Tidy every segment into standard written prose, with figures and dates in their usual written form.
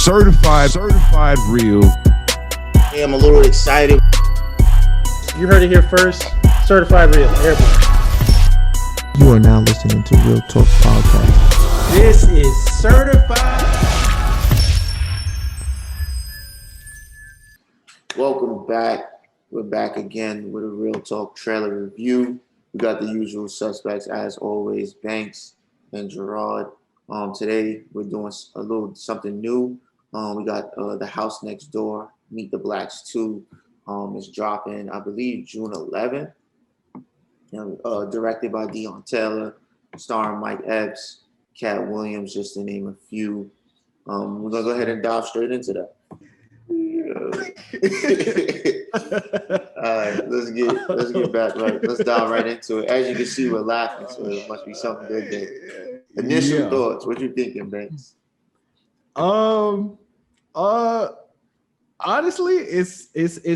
certified real. Hey, I'm a little excited. You heard it here first. Certified real. Everyone. You are now listening to ReelTalk podcast. This is certified. Welcome back. We're back again with a ReelTalk trailer review. We got the usual suspects as always, Banks and Gerard. Today we're doing a little something new. We got The House Next Door, Meet the Blacks 2. It's dropping, I believe, June 11th. Directed by Deon Taylor, starring Mike Epps, Cat Williams, just to name a few. We're gonna go ahead and dive straight into that. All right, let's get back right. Let's dive right into it. As you can see, we're laughing, so it must be something good there. Initial thoughts. What you thinking, Banks? Honestly, it's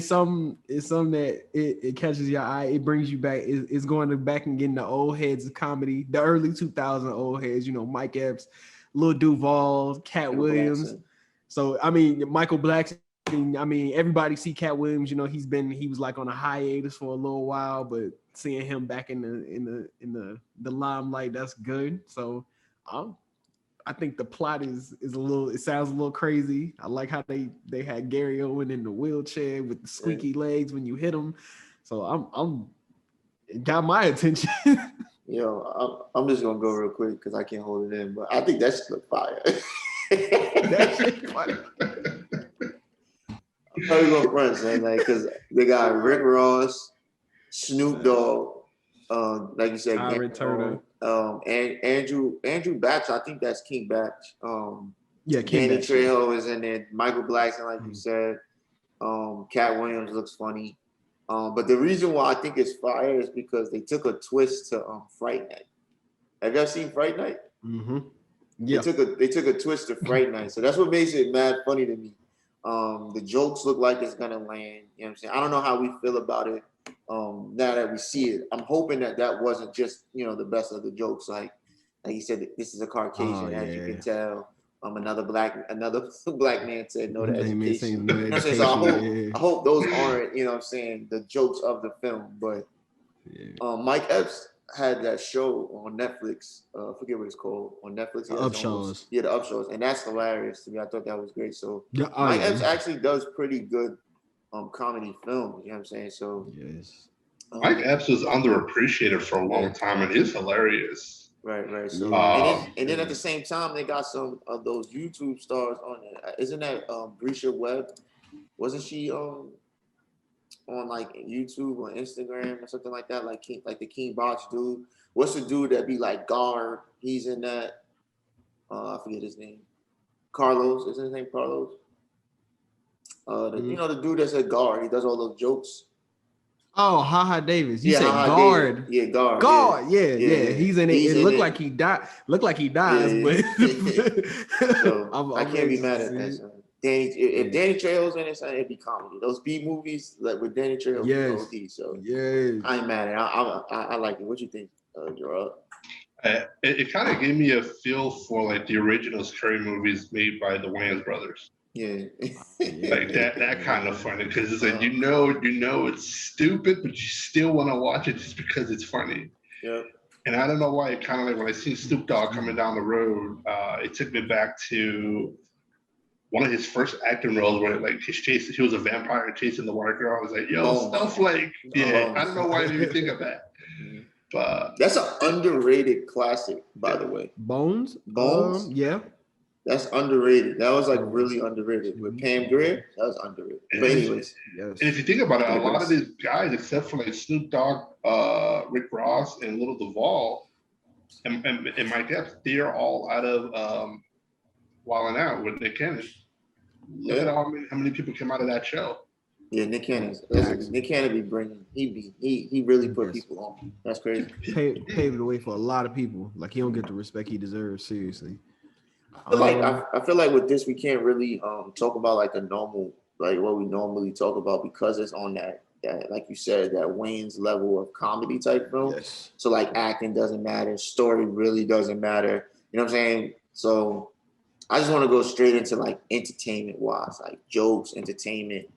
something that it catches your eye. It brings you back. It's going back and getting the old heads of comedy, the early 2000 old heads. You know, Mike Epps, Lil Duval, Cat Williams. So I mean, Michael Blackson. I mean, everybody see Cat Williams. You know, he was like on a hiatus for a little while, but seeing him back in the limelight, that's good. So, I think the plot is a little. It sounds a little crazy. I like how they had Gary Owen in the wheelchair with the squeaky legs when you hit him. So it got my attention. I'm just gonna go real quick because I can't hold it in. But I think that shit look fire. That shit fire. I'm probably gonna front, man, like because they got Rick Ross, Snoop Dogg, like you said, Aaron Turner. And Andrew Batch, I think that's King Batch. King Danny Batch. Trejo is in there. Michael Blackson, like you said. Cat Williams looks funny. But the reason why I think it's fire is because they took a twist to Fright Night. Have you ever seen Fright Night? Mm-hmm. Yeah. They took a twist to Fright Night, so that's what makes it mad funny to me. The jokes look like it's gonna land. You know what I'm saying? I don't know how we feel about it. Now that we see it, I'm hoping that wasn't just the best of the jokes. Like you said, this is a Caucasian, as you can tell. Another black man said no to education. So I hope those aren't the jokes of the film. But Mike Epps had that show on Netflix. I forget what it's called on Netflix. Upshaws. The Upshaws, and that's hilarious to me. I thought that was great. So Mike Epps actually does pretty good comedy films. You know what I'm saying? So Mike Epps was underappreciated for a long time, and he's hilarious. Right. So and then at the same time, they got some of those YouTube stars on it. Isn't that Brisha Webb? Wasn't she on like YouTube or Instagram or something like that? Like the King Box dude. What's the dude that be like Gar? He's in that. I forget his name. Carlos. Isn't his name Carlos? The dude that said Gar. He does all those jokes. Oh, Ha Davis. You said Guard. Davis. Yeah, Guard. Guard. Yeah. He's in it. It looked like he died. Looked like he dies, but so I can't be mad at that. If Danny Trejo's in it, it'd be comedy. Those B movies like with Danny Trejo, OD. So I ain't mad at it. I like it. What you think, Gerard? It kind of gave me a feel for like the original scary movies made by the Wayans brothers. Yeah. Like that kind of funny because it's like you know it's stupid, but you still want to watch it just because it's funny. Yeah. And I don't know why it kind of like when I seen Snoop Dogg coming down the road, it took me back to one of his first acting roles where like he was a vampire chasing the white girl. I was like, stuff like I don't know why I didn't even think of that. But that's an underrated classic, by the way. Bones? Yeah. That's underrated. That was like really underrated. With Pam Grier, that was underrated. But anyways. And if you think about it, a lot of these guys, except for like Snoop Dogg, Rick Ross, and Lil Duval, and Mike Epps, they're all out of Wildin' Out with Nick Cannon. Look at how many people came out of that show. Yeah, Nick Cannon. Nick Cannon be bringing. He really put people on. That's crazy. Paved the way for a lot of people. Like he don't get the respect he deserves. Seriously. I feel like with this we can't really talk about like the normal like what we normally talk about because it's on that like you said that Wayne's level of comedy type film. Yes. So like acting doesn't matter, story really doesn't matter. You know what I'm saying? So I just want to go straight into like entertainment wise, like jokes, entertainment.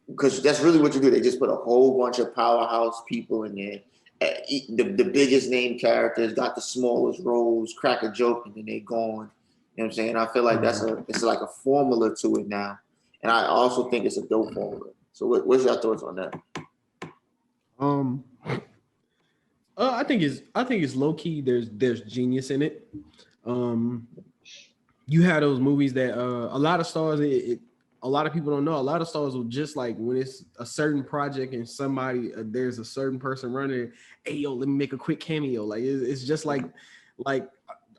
Because that's really what you do. They just put a whole bunch of powerhouse people in there. The biggest name characters got the smallest roles, crack a joke, and then they gone. You know what I'm saying? I feel like it's like a formula to it now. And I also think it's a dope formula. So what's your thoughts on that? I think it's low key. There's genius in it. You have those movies that a lot of stars. A lot of people don't know. A lot of stars will just like when it's a certain project and somebody there's a certain person running. Hey yo, let me make a quick cameo. Like it's just like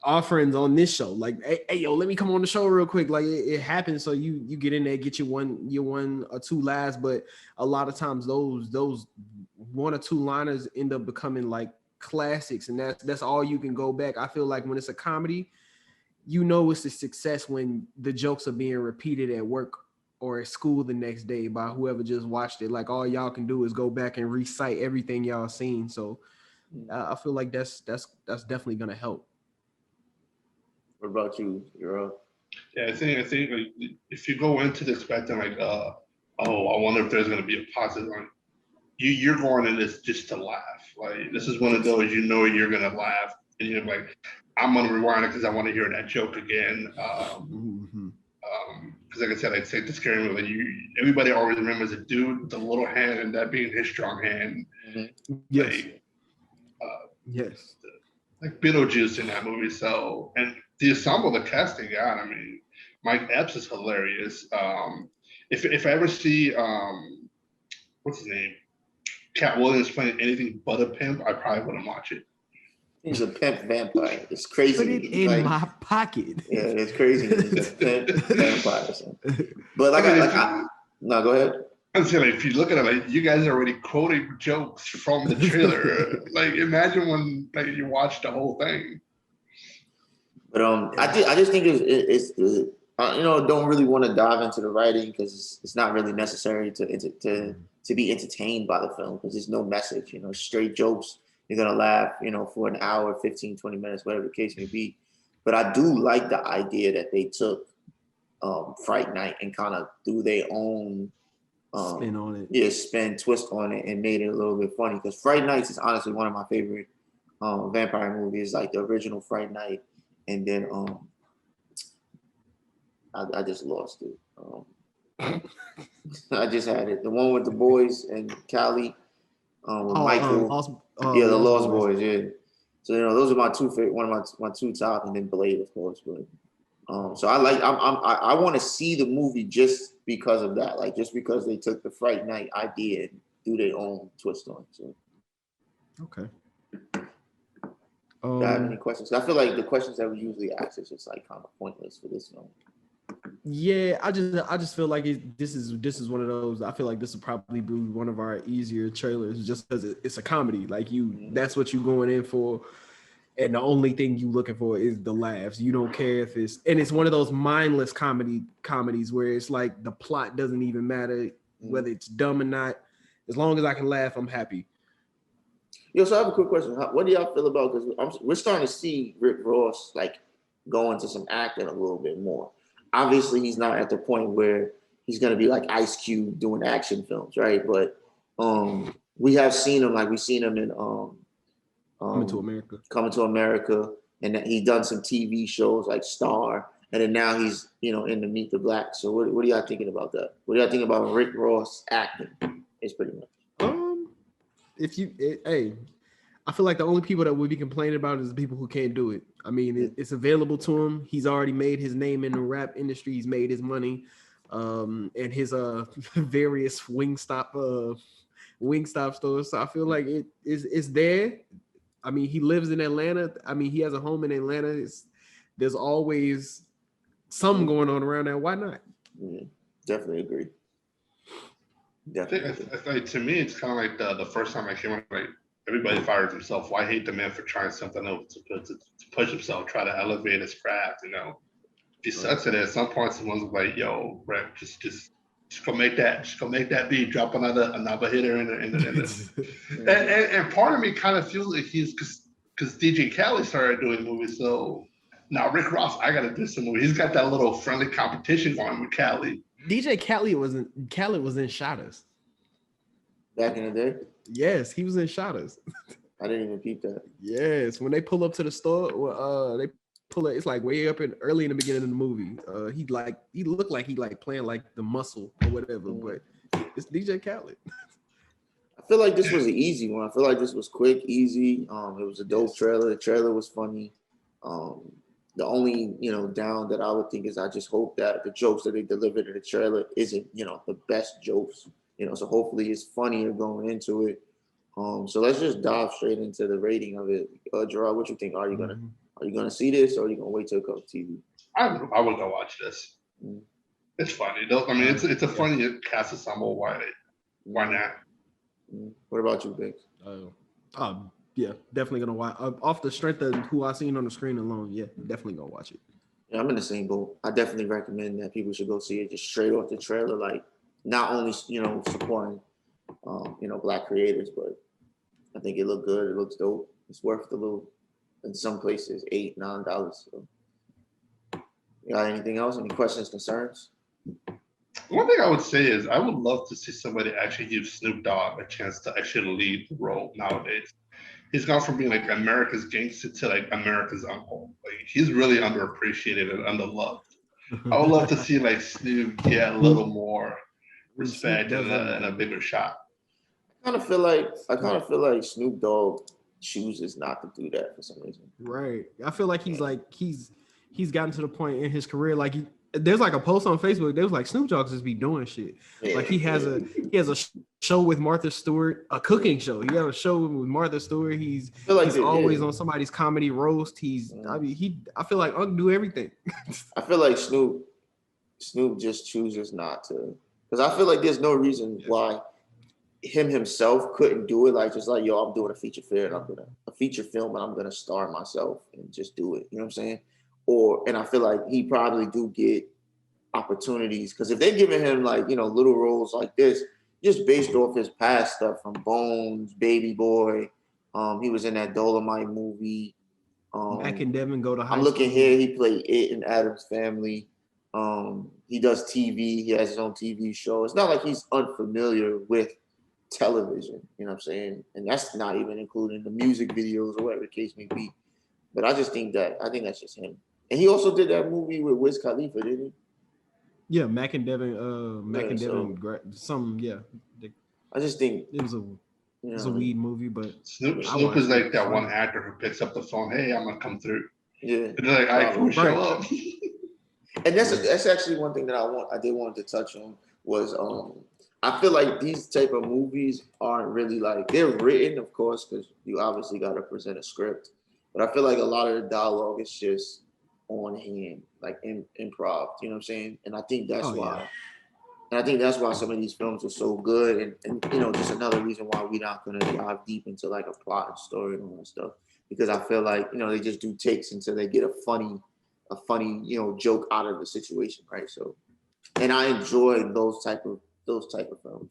our friends on this show. Like hey yo, let me come on the show real quick. Like it happens. So you get in there, get your one or two laughs. But a lot of times those one or two liners end up becoming like classics, and that's all you can go back. I feel like when it's a comedy, you know it's a success when the jokes are being repeated at work or at school the next day by whoever just watched it. Like all y'all can do is go back and recite everything y'all seen. So I feel like that's definitely gonna help. What about you, Euro? Yeah, I think like, if you go into this expecting like, I wonder if there's gonna be a positive one. You're going in this just to laugh. Like this is one of those you're gonna laugh, and you're like, I'm gonna rewind it because I want to hear that joke again. Because like I said, I'd say the scary movie. Everybody always remembers a dude with a little hand, and that being his strong hand. Mm-hmm. Yes. Like, yes. Like Beetlejuice in that movie. So, and the ensemble, the casting, God, I mean, Mike Epps is hilarious. If I ever see, what's his name, Cat Williams playing anything but a pimp, I probably wouldn't watch it. He's a pimp vampire. It's crazy. Put it in my pocket. Yeah, it's crazy. He's a pimp vampire. But no, go ahead. I'm saying, if you look at it, like you guys are already quoting jokes from the trailer. Like, imagine when like you watch the whole thing. But I just think it's don't really want to dive into the writing because it's not really necessary to be entertained by the film because there's no message. Straight jokes. You're going to laugh, for an hour, 15, 20 minutes, whatever the case may be. But I do like the idea that they took Fright Night and kind of threw their own spin on it. Yeah, twist on it and made it a little bit funny. Because Fright Nights is honestly one of my favorite vampire movies, like the original Fright Night. And then I just lost it. I just had it. The one with the boys and Callie. With Michael, the Lost Boys, yeah. So those are my two favorite. One of my two top, and then Blade, of course. But so I want to see the movie just because of that, like just because they took the Fright Night idea and threw their own twist on it. So. Okay. Do I have any questions? I feel like the questions that we usually ask is just like kind of pointless for this film. Yeah, I just feel like this is one of those. I feel like this will probably be one of our easier trailers, just because it's a comedy. Like that's what you're going in for, and the only thing you looking for is the laughs. You don't care if it's one of those mindless comedies where it's like the plot doesn't even matter whether it's dumb or not. As long as I can laugh, I'm happy. Yo, so I have a quick question. What do y'all feel about? Because we're starting to see Rick Ross like go into some acting a little bit more. Obviously, he's not at the point where he's going to be like Ice Cube doing action films, right? But we have seen him, like we've seen him in Coming to America. Coming to America, and he done some TV shows like Star, and then now he's in the Meet the Black. So what are y'all thinking about that? What do y'all think about Rick Ross acting? It's pretty much. I feel like the only people that would be complaining about is the people who can't do it. I mean, it's available to him. He's already made his name in the rap industry. He's made his money, and his various Wingstop stores. So I feel like it's there. I mean, he lives in Atlanta. I mean, he has a home in Atlanta. There's always something going on around there. Why not? Yeah, definitely agree. I think to me, it's kind of like the first time I came on, like everybody fired himself. Why hate the man for trying something else to push himself, try to elevate his craft? If he sucks at it, at some point, someone's like, "Yo, Rick, just go make that beat, drop another hitter in the." And part of me kind of feels like he's because DJ Khaled started doing movies, so Now Rick Ross, I gotta do some movie. He's got that little friendly competition going with Cali. DJ Khaled was in Shadows. Back in the day, Yes, he was in Shadows. I didn't even peep that. Yes, when they pull up to the store, they pull it. It's like way up early in the beginning of the movie. He looked like he playing like the muscle or whatever, but it's DJ Khaled. I feel like this was an easy one. I feel like this was quick, easy. It was a dope trailer. The trailer was funny. The only down that I would think is I just hope that the jokes that they delivered in the trailer isn't the best jokes. So hopefully it's funnier going into it. So let's just dive straight into the rating of it. Gerard, what you think? Are you gonna see this, or are you gonna wait till it comes to TV? I would go watch this. Mm. It's funny. I mean, it's a funny cast ensemble. Why not? What about you, Biggs? Yeah, definitely gonna watch. Off the strength of who I seen on the screen alone, yeah, definitely gonna watch it. Yeah, I'm in the same boat. I definitely recommend that people should go see it just straight off the trailer. Like, not only supporting Black creators, but I think it looked good. It looks dope. It's worth the little, in some places, $8-9. So, you got anything else? Any questions, concerns? One thing I would say is I would love to see somebody actually give Snoop Dogg a chance to actually lead the role nowadays. He's gone from being like America's gangster to like America's uncle. Like, he's really underappreciated and underloved. I would love to see like Snoop get a little more respect and a bigger shot. I kind of feel like Snoop Dogg chooses not to do that for some reason. Right. I feel like he's gotten to the point in his career there's like a post on Facebook. There was like Snoop Dogg just be doing shit. Like he has a show with Martha Stewart, a cooking show. He has a show with Martha Stewart. He's always on somebody's comedy roast. I feel like Unc do everything. I feel like Snoop just chooses not to, because I feel like there's no reason why himself couldn't do it. Like, just like, yo, I'm doing a feature film and I'm gonna star myself and just do it. You know what I'm saying? And I feel like he probably do get opportunities, because if they're giving him little roles like this, just based off his past stuff from Bones, Baby Boy, he was in that Dolomite movie. Mac and Devin Go to High I'm looking here. He played It in Addams Family. He does TV. He has his own TV show. It's not like he's unfamiliar with television. You know what I'm saying? And that's not even including the music videos or whatever the case may be. But I think that's just him. And he also did that movie with Wiz Khalifa, didn't he? Yeah, Mac and Devin. I just think it was a weed movie, but Snoop is like that one actor who picks up the phone. Hey, I'm gonna come through. Yeah, and they're like, "I can show up." And that's actually one thing that I did want to touch on was I feel like these type of movies aren't really they're written, of course, because you obviously got to present a script. But I feel like a lot of the dialogue is just on hand, like improv. You know what I'm saying? And I think that's why. Yeah. And I think that's why some of these films are so good. And just another reason why we're not gonna dive deep into like a plot and story and all that stuff. Because I feel like they just do takes until they get a funny joke out of the situation, right? So, and I enjoy those type of films.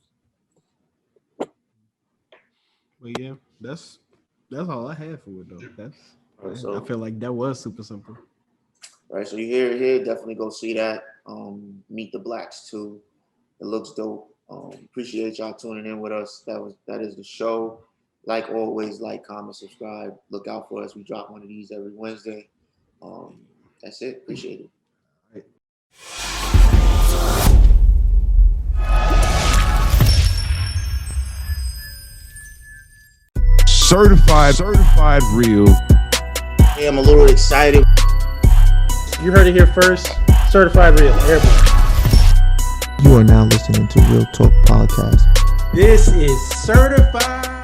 Well, yeah, that's all I have for it though. I feel like that was super simple. All right, so you hear it here, definitely go see that. Meet the Blacks too. It looks dope. Appreciate y'all tuning in with us. That is the show. Like always, like, comment, subscribe. Look out for us. We drop one of these every Wednesday. That's it. Appreciate it. All right. Certified real. Hey, I'm a little excited. You heard it here first. Certified real. Everybody. You are now listening to Real Talk Podcast. This is Certified